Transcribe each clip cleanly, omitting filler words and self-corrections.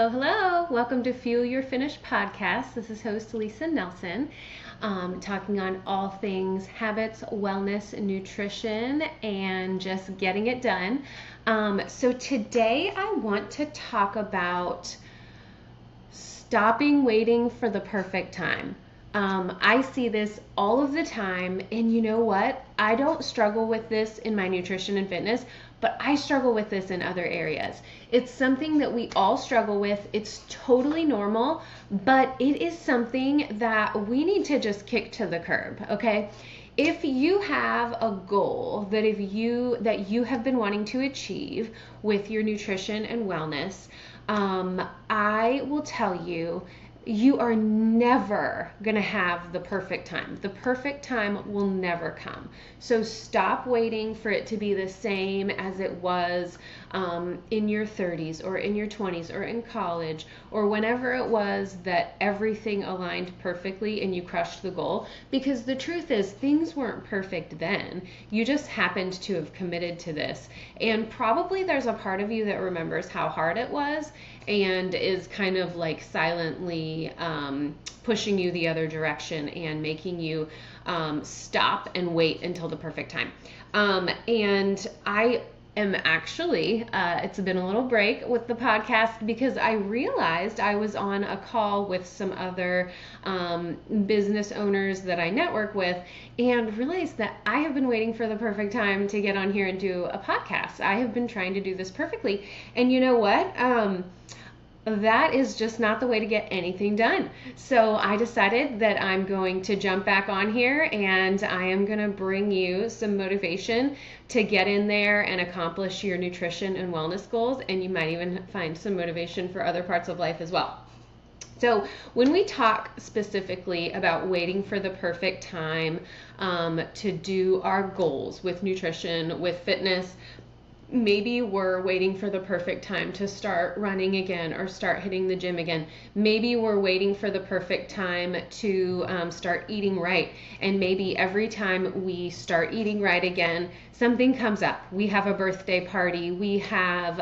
Hello, hello. Welcome to Fuel Your Finish podcast. This is host Lisa Nelson, talking on all things habits, wellness, nutrition, and just getting it done. So today I want to talk about stopping waiting for the perfect time. I see this all of the time, and you know what? I don't struggle with this in my nutrition and fitness, but I struggle with this in other areas. It's something that we all struggle with. It's totally normal, but it is something that we need to just kick to the curb, okay? If you have a goal that you have been wanting to achieve with your nutrition and wellness, I will tell you, you are never going to have the perfect time. The perfect time will never come. So stop waiting for it to be the same as it was in your 30s or in your 20s or in college or whenever it was that everything aligned perfectly and you crushed the goal. Because the truth is, things weren't perfect then. You just happened to have committed to this. And probably there's a part of you that remembers how hard it was and is kind of like silently pushing you the other direction and making you stop and wait until the perfect time. And I am actually, it's been a little break with the podcast because I realized I was on a call with some other business owners that I network with and realized that I have been waiting for the perfect time to get on here and do a podcast. I have been trying to do this perfectly. And you know what? That is just not the way to get anything done. So I decided that I'm going to jump back on here and I am going to bring you some motivation to get in there and accomplish your nutrition and wellness goals. And you might even find some motivation for other parts of life as well. So when we talk specifically about waiting for the perfect time to do our goals with nutrition, with fitness, maybe we're waiting for the perfect time to start running again or start hitting the gym again. Maybe we're waiting for the perfect time to start eating right. And maybe every time we start eating right again, something comes up. We have a birthday party. We have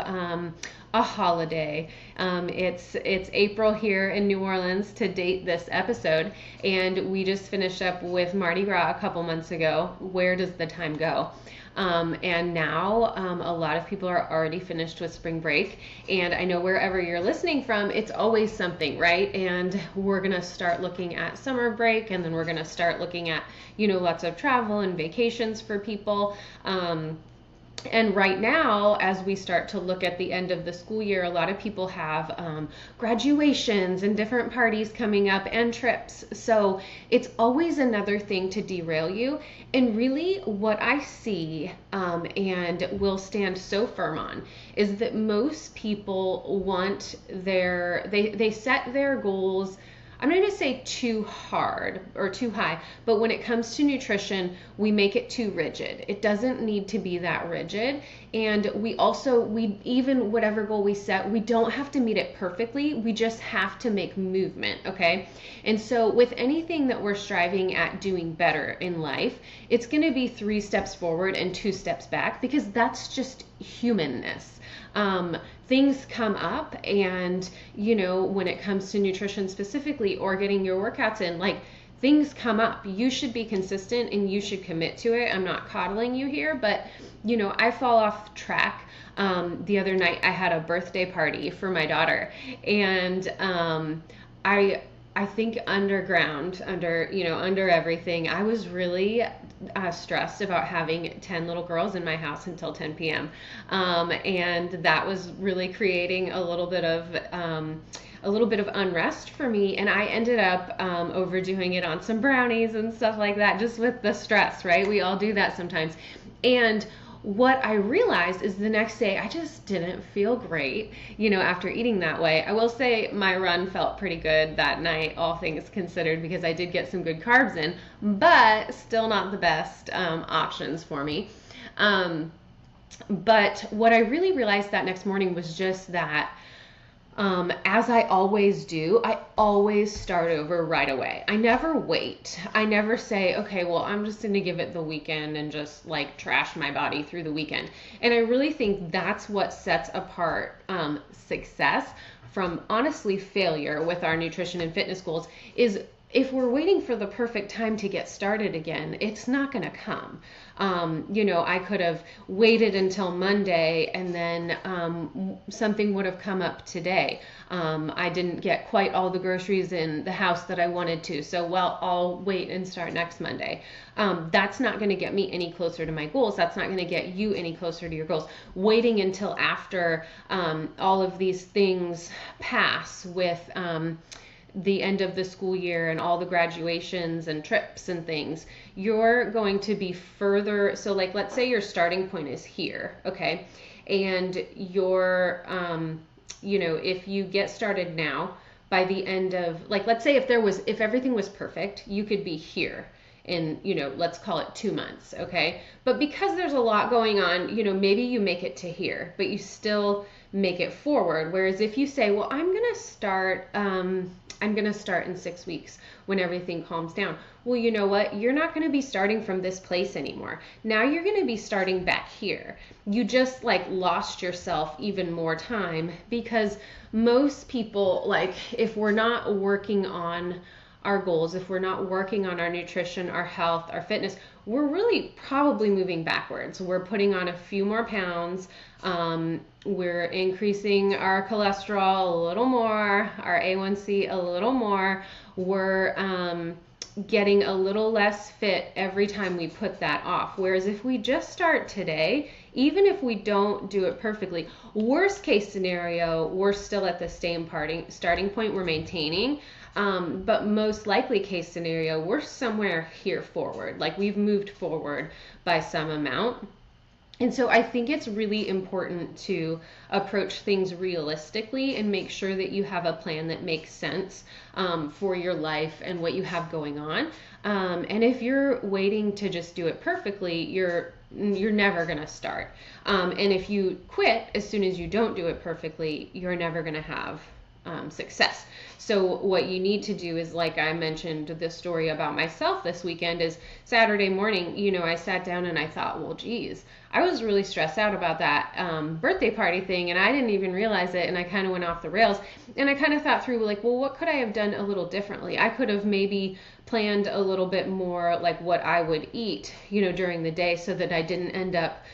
a holiday. It's April here in New Orleans to date this episode. And we just finished up with Mardi Gras a couple months ago. Where does the time go? And now a lot of people are already finished with spring break. And I know wherever you're listening from, it's always something, right? And we're going to start looking at summer break, and then we're going to start looking at, lots of travel and vacations for people. And right now, as we start to look at the end of the school year, a lot of people have graduations and different parties coming up and trips. So it's always another thing to derail you. And really what I see and will stand so firm on is that most people want they set their goals, I'm not going to say too hard or too high, but when it comes to nutrition, we make it too rigid. It doesn't need to be that rigid. And we even whatever goal we set, we don't have to meet it perfectly. We just have to make movement, okay? And so with anything that we're striving at doing better in life, it's going to be 3 steps forward and 2 steps back because that's just humanness. Things come up and, when it comes to nutrition specifically or getting your workouts in, like things come up. You should be consistent and you should commit to it. I'm not coddling you here, but, I fall off track. The other night I had a birthday party for my daughter and I think under everything, I was really stressed about having 10 little girls in my house until 10 p.m. And that was really creating a little bit of unrest for me. And I ended up overdoing it on some brownies and stuff like that, just with the stress, right? We all do that sometimes. And what I realized is the next day I just didn't feel great, after eating that way. I will say my run felt pretty good that night, all things considered, because I did get some good carbs in, but still not the best options for me. But what I really realized that next morning was just that as I always do, I always start over right away. I never wait. I never say, okay, well, I'm just going to give it the weekend and just like trash my body through the weekend. And I really think that's what sets apart success from honestly failure with our nutrition and fitness goals is if we're waiting for the perfect time to get started again, it's not going to come. I could have waited until Monday and then something would have come up today. I didn't get quite all the groceries in the house that I wanted to, so I'll wait and start next Monday. That's not going to get me any closer to my goals. That's not going to get you any closer to your goals. Waiting until after all of these things pass with the end of the school year and all the graduations and trips and things, you're going to be further. So like, let's say your starting point is here, okay? And if you get started now, by the end of, like, let's say if everything was perfect, you could be here in, let's call it 2 months, okay? But because there's a lot going on, maybe you make it to here, but you still make it forward. Whereas if you say, well, I'm going to start in 6 weeks when everything calms down. Well, you know what? You're not going to be starting from this place anymore. Now you're going to be starting back here. You just lost yourself even more time, because most people, if we're not working on our goals, if we're not working on our nutrition, our health, our fitness, we're really probably moving backwards. We're putting on a few more pounds. We're increasing our cholesterol a little more, our A1C a little more. We're getting a little less fit every time we put that off. Whereas if we just start today, even if we don't do it perfectly, worst case scenario, we're still at the same starting point, we're maintaining. But most likely case scenario, we're somewhere here forward, like we've moved forward by some amount. And so I think it's really important to approach things realistically and make sure that you have a plan that makes sense for your life and what you have going on. And if you're waiting to just do it perfectly, you're never going to start. And if you quit as soon as you don't do it perfectly, you're never going to have success. So what you need to do is, like I mentioned the story about myself this weekend, is Saturday morning, I sat down and I thought, well, geez, I was really stressed out about that birthday party thing, and I didn't even realize it, and I kind of went off the rails. And I kind of thought through, well, what could I have done a little differently? I could have maybe planned a little bit more like what I would eat, during the day, so that I didn't end up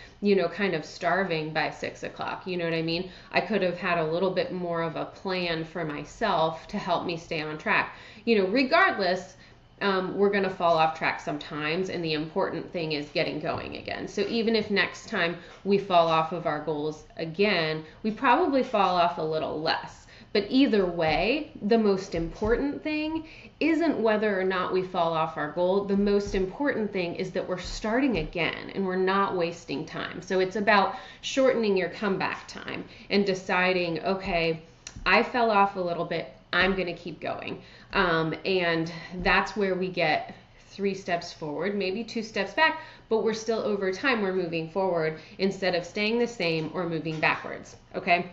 kind of starving by 6 o'clock. You know what I mean? I could have had a little bit more of a plan for myself to help me stay on track. Regardless, we're going to fall off track sometimes, and the important thing is getting going again. So even if next time we fall off of our goals again, we probably fall off a little less. But either way, the most important thing isn't whether or not we fall off our goal. The most important thing is that we're starting again and we're not wasting time. So it's about shortening your comeback time and deciding, okay, I fell off a little bit, I'm going to keep going. And that's where we get 3 steps forward, maybe 2 steps back, but we're still, over time, we're moving forward instead of staying the same or moving backwards. Okay.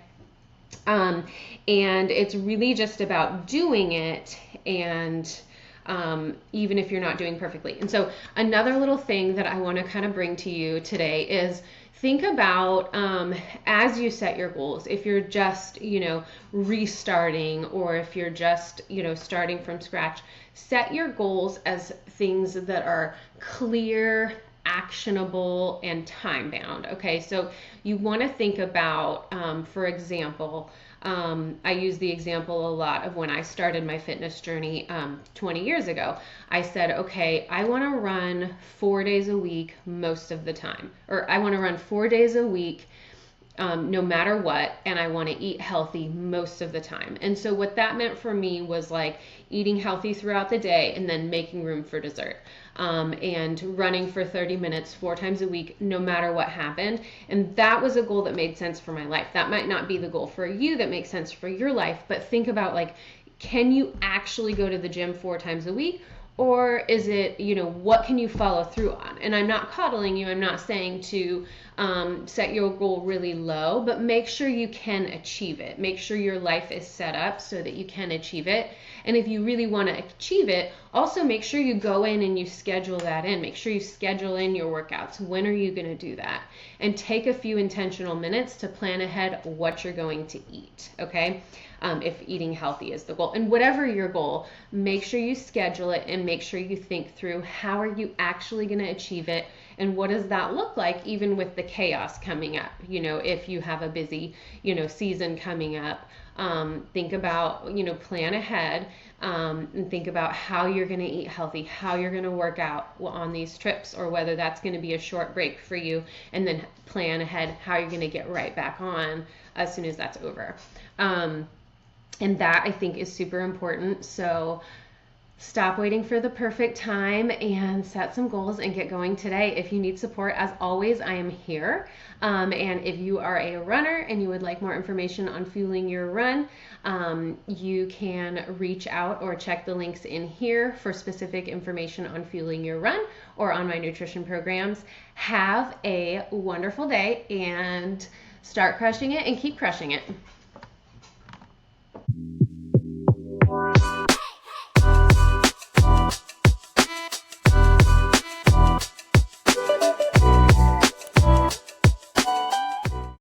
And it's really just about doing it, and even if you're not doing perfectly. And so another little thing that I want to kind of bring to you today is think about as you set your goals, if you're just, restarting, or if you're just, starting from scratch, set your goals as things that are clear, actionable, and time bound. Okay, so you want to think about, for example, I use the example a lot of when I started my fitness journey 20 years ago. I said, okay, I want to run 4 days a week most of the time, or I want to run 4 days a week no matter what, and I want to eat healthy most of the time. And so what that meant for me was like eating healthy throughout the day and then making room for dessert, and running for 30 minutes 4 times a week no matter what happened. And that was a goal that made sense for my life. That might not be the goal for you that makes sense for your life, but think about, like, can you actually go to the gym 4 times a week? Or is it, what can you follow through on? And I'm not coddling you. I'm not saying to Set your goal really low, but make sure you can achieve it. Make sure your life is set up so that you can achieve it. And if you really want to achieve it, also make sure you go in and you schedule that in. Make sure you schedule in your workouts. When are you going to do that? And take a few intentional minutes to plan ahead what you're going to eat, okay? If eating healthy is the goal. And whatever your goal, make sure you schedule it and make sure you think through how are you actually going to achieve it and what does that look like even with the chaos coming up. If you have a busy, season coming up, think about, plan ahead, and think about how you're going to eat healthy, how you're going to work out on these trips, or whether that's going to be a short break for you, and then plan ahead how you're going to get right back on as soon as that's over. And that, I think, is super important. So stop waiting for the perfect time and set some goals and get going today. If you need support, as always, I am here. And if you are a runner and you would like more information on fueling your run, you can reach out or check the links in here for specific information on fueling your run or on my nutrition programs. Have a wonderful day and start crushing it and keep crushing it.